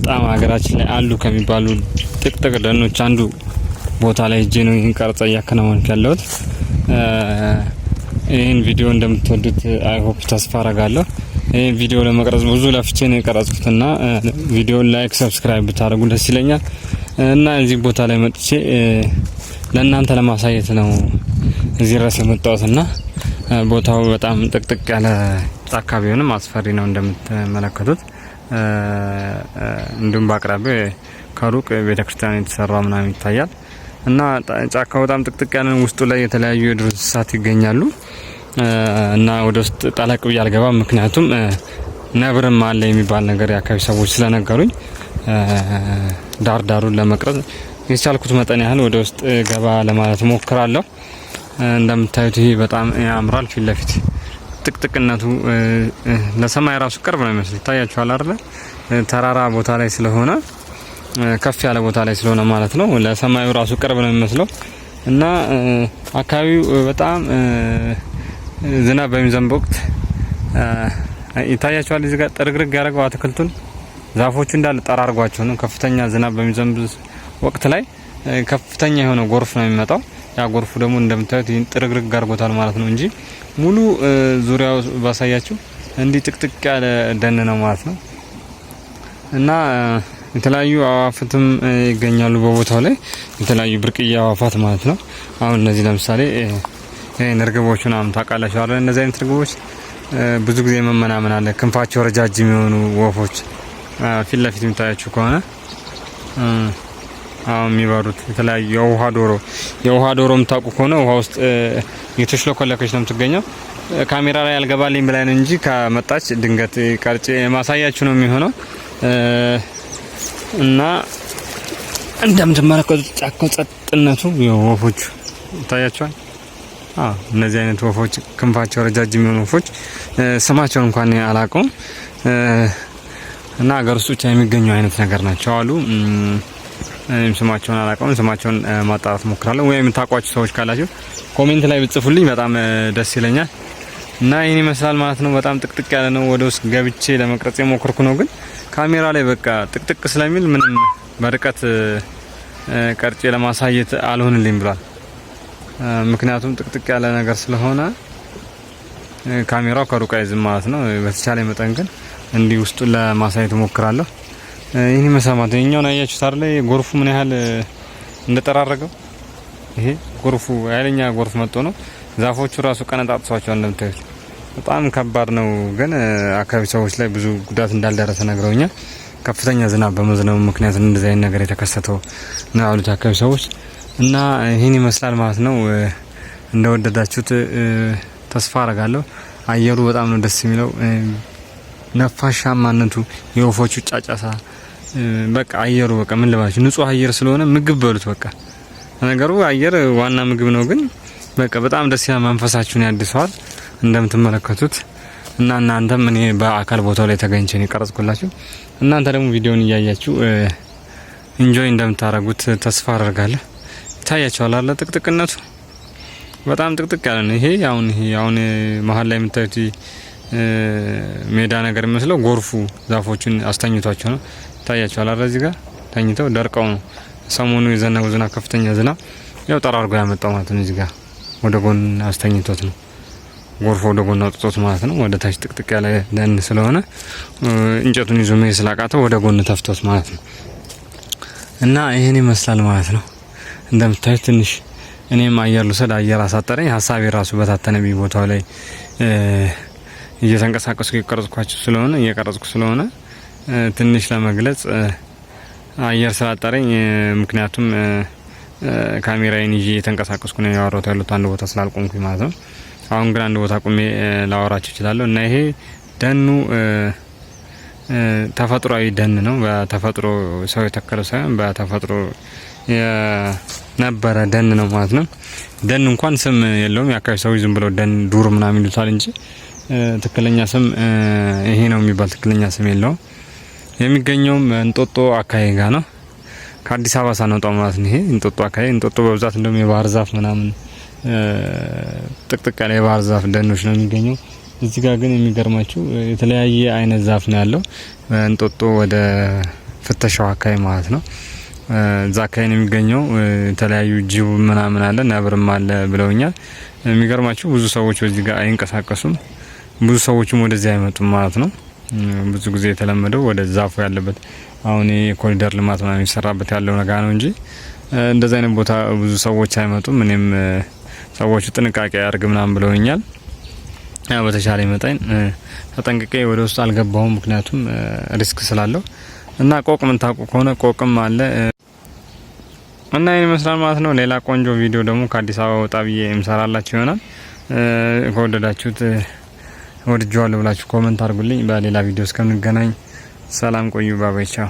በጣም ሀገራችን ላይ አሉ ከሚባሉ ጥቅጥቅ ደኖች አንዱ ቦታ ላይ ሄጄ ነው ይህን ቀረጻ እያከናወንኩ ያለሁት። ይህን ቪዲዮ እንደምትወዱት አይ ሆፕ ተስፋ አረጋለሁ። ይህን ቪዲዮ ለመቅረጽ ብዙ ለፍቼ ነው የቀረጽኩትና ቪዲዮን ላይክ ሰብስክራይብ ብታደርጉ ደስ ይለኛል እና እዚህ ቦታ ላይ መጥቼ ለእናንተ ለማሳየት ነው እዚህ ድረስ የመጣሁትና ቦታው በጣም ጥቅጥቅ ያለ ጫካ ቢሆንም አስፈሪ ነው እንደምትመለከቱት። እንዲሁም በአቅራቢያ ከሩቅ ቤተክርስቲያን የተሰራ ምናምን ይታያል እና ጫካው በጣም ጥቅጥቅ ያለ ውስጡ ላይ የተለያዩ የዱር እንስሳት ይገኛሉ እና ወደ ውስጥ ጠለቅ ብዬ አልገባም፣ ምክንያቱም ነብርም አለ የሚባል ነገር የአካባቢ ሰዎች ስለነገሩኝ ዳር ዳሩን ለመቅረጽ የቻልኩት መጠን ያህል ወደ ውስጥ ገባ ለማለት ሞክራለሁ። እንደምታዩት ይሄ በጣም ያምራል። ፊት ለፊት ጥቅጥቅነቱ ለሰማይ ራሱ ቅርብ ነው የሚመስል ይታያችኋል አይደል? ተራራ ቦታ ላይ ስለሆነ ከፍ ያለ ቦታ ላይ ስለሆነ ማለት ነው ለሰማዩ ራሱ ቅርብ ነው የሚመስለው እና አካባቢው በጣም ዝናብ በሚዘንብ ወቅት ይታያችኋል። እዚህ ጋር ጥርግርግ ያደረገው አትክልቱን ዛፎቹ እንዳለ ጠራርጓቸው ነው። ከፍተኛ ዝናብ በሚዘንብ ወቅት ላይ ከፍተኛ የሆነ ጎርፍ ነው የሚመጣው። ያ ጎርፉ ደግሞ እንደምታዩት ይህን ጥርግርግ አድርጎታል ማለት ነው እንጂ ሙሉ ዙሪያው ባሳያችሁ እንዲህ ጥቅጥቅ ያለ ደን ነው ማለት ነው እና የተለያዩ አዋፋትም ይገኛሉ በቦታው ላይ የተለያዩ ብርቅዬ አዋፋት ማለት ነው። አሁን እነዚህ ለምሳሌ እርግቦች ምናምን ታውቃላችሁ አይደል? እነዚህ አይነት እርግቦች ብዙ ጊዜ መመናመን አለ። ክንፋቸው ረጃጅም የሆኑ ወፎች ፊት ለፊት የሚታያችሁ ከሆነ አሁን የሚበሩት የተለያዩ የውሃ ዶሮ የምታውቁ ከሆነ ውሃ ውስጥ የተሽለኮለከች ነው የምትገኘው። ካሜራ ላይ ያልገባልኝ ብላይ ነው እንጂ ከመጣች ድንገት ቀርጬ ማሳያችሁ ነው የሚሆነው እና እንደምትመለከቱት ጫካው ጸጥነቱ የወፎቹ ይታያቸዋል። እነዚህ አይነት ወፎች ክንፋቸው ረጃጅም የሆኑ ወፎች ስማቸውን እንኳን አላውቀውም እና ሀገር ውስጥ ብቻ የሚገኙ አይነት ነገር ናቸው አሉ። ስማቸውን አላውቀውም። ስማቸውን ማጣራት ሞክራለሁ። ወይም የምታውቋቸው ሰዎች ካላችሁ ኮሜንት ላይ ብጽፉልኝ በጣም ደስ ይለኛል እና ይህን ይመስላል ማለት ነው። በጣም ጥቅጥቅ ያለ ነው። ወደ ውስጥ ገብቼ ለመቅረጽ የሞከርኩ ነው፣ ግን ካሜራ ላይ በቃ ጥቅጥቅ ስለሚል ምንም በርቀት ቀርጬ ለማሳየት አልሆንልኝ ብሏል። ምክንያቱም ጥቅጥቅ ያለ ነገር ስለሆነ ካሜራው ከሩቅ አይዝም ማለት ነው። በተቻለ መጠን ግን እንዲህ ውስጡን ለማሳየት ሞክራለሁ። ይሄን መስማት የኛውን አያችሁት አይደል? ጎርፉ ምን ያህል እንደተራረገው። ይሄ ጎርፉ ኃይለኛ ጎርፍ መጥቶ ነው ዛፎቹ ራሱ ቀነጣጥሷቸዋል እንደምታዩት። በጣም ከባድ ነው፣ ግን አካባቢ ሰዎች ላይ ብዙ ጉዳት እንዳልደረሰ ነግረውኛል። ከፍተኛ ዝናብ በመዝነቡ ምክንያት እንደዚህ አይነት ነገር የተከሰተው ነው ያሉት አካባቢ ሰዎች እና ይሄን ይመስላል ማለት ነው። እንደወደዳችሁት ተስፋ አረጋለሁ። አየሩ በጣም ነው ደስ የሚለው፣ ነፋሻማነቱ፣ የወፎቹ ጫጫታ፣ በቃ አየሩ በቃ ምን ልባችሁ ንጹህ አየር ስለሆነ ምግብ በሉት። በቃ ነገሩ አየር ዋና ምግብ ነው፣ ግን በቃ በጣም ደስ ይላል። መንፈሳችሁን ያድሰዋል እንደምትመለከቱት እና እናንተም እኔ በአካል ቦታው ላይ ተገኝቼ ነው የቀረጽኩላችሁ። እናንተ ደግሞ ቪዲዮውን እያያችሁ ኢንጆይ እንደምታረጉት ተስፋ አደርጋለሁ። ይታያችኋል አይደል? ጥቅጥቅነቱ በጣም ጥቅጥቅ ያለ ነው። ይሄ አሁን መሀል ላይ የምታዩት ሜዳ ነገር የሚመስለው ጎርፉ ዛፎቹን አስተኝቷቸው ነው። ይታያችኋል አይደል? እዚህ ጋር ተኝተው ደርቀው ነው። ሰሞኑ የዘነበው ዝናብ ከፍተኛ ዝናብ ያው ጠራርጎ ያመጣው ማለት ነው። እዚህ ጋር ወደ ጎን አስተኝቶት ነው ጎርፉ ወደ ጎን አውጥቶት ማለት ነው። ወደ ታች ጥቅጥቅ ያለ ደን ስለሆነ እንጨቱን ይዞ መሄድ ስላቃተው ወደ ጎን ተፍቶት ማለት ነው እና ይሄን ይመስላል ማለት ነው። እንደምታዩት ትንሽ እኔም አየር ልውሰድ፣ አየር አሳጠረኝ፣ ሀሳቤ ራሱ በታተነብኝ ቦታው ላይ እየተንቀሳቀስኩ እየቀረጽኩ ስለሆነ ትንሽ ለመግለጽ አየር ስላጠረኝ፣ ምክንያቱም ካሜራዬን ይዤ እየተንቀሳቀስኩ ነው ያወራሁት ያሉት አንድ ቦታ ስላልቆምኩኝ ማለት ነው። አሁን ግን አንድ ቦታ ቆሜ ላወራችሁ እችላለሁ እና ይሄ ደኑ ተፈጥሯዊ ደን ነው። በተፈጥሮ ሰው የተከለው ሳይሆን በተፈጥሮ የነበረ ደን ነው ማለት ነው። ደን እንኳን ስም የለውም። የአካባቢ ሰዎች ዝም ብለው ደን ዱር ምናምን ይሉታል እንጂ ትክክለኛ ስም ይሄ ነው የሚባል ትክክለኛ ስም የለውም። የሚገኘውም እንጦጦ አካባቢ ጋር ነው። ከአዲስ አበባ ሳንወጣው ማለት ነው። ይሄ እንጦጦ አካባቢ እንጦጦ በብዛት እንደውም የባህር ዛፍ ምናምን ጥቅጥቅ ያለ የባህር ዛፍ ደኖች ነው የሚገኘው። እዚህ ጋር ግን የሚገርማችሁ የተለያየ አይነት ዛፍ ነው ያለው። እንጦጦ ወደ ፍተሻው አካባቢ ማለት ነው። እዛ አካባቢ ነው የሚገኘው። የተለያዩ ጅብ ምናምን አለ ነብርም አለ ብለውኛል። የሚገርማችሁ ብዙ ሰዎች በዚህ ጋር አይንቀሳቀሱም፣ ብዙ ሰዎችም ወደዚህ አይመጡም ማለት ነው። ብዙ ጊዜ የተለመደው ወደ ዛፉ ያለበት አሁን የኮሪደር ልማት ምናምን የሚሰራበት ያለው ነገር ነው እንጂ እንደዚህ አይነት ቦታ ብዙ ሰዎች አይመጡም። እኔም ሰዎቹ ጥንቃቄ ያርግ ምናምን ብለውኛል። ያው በተሻለ መጠን ተጠንቅቄ ወደ ውስጥ አልገባሁም፣ ምክንያቱም ሪስክ ስላለው እና ቆቅ ምን ታውቁ ከሆነ ቆቅም አለ እና ይሄን ይመስላል ማለት ነው። ሌላ ቆንጆ ቪዲዮ ደግሞ ከአዲስ አበባ ወጣ ብዬ እምሰራላችሁ ይሆናል። ከወደዳችሁት ወድጄዋለሁ ብላችሁ ኮሜንት አድርጉልኝ። በሌላ ቪዲዮ እስከምንገናኝ ሰላም ቆዩ። ባባይ ቻው።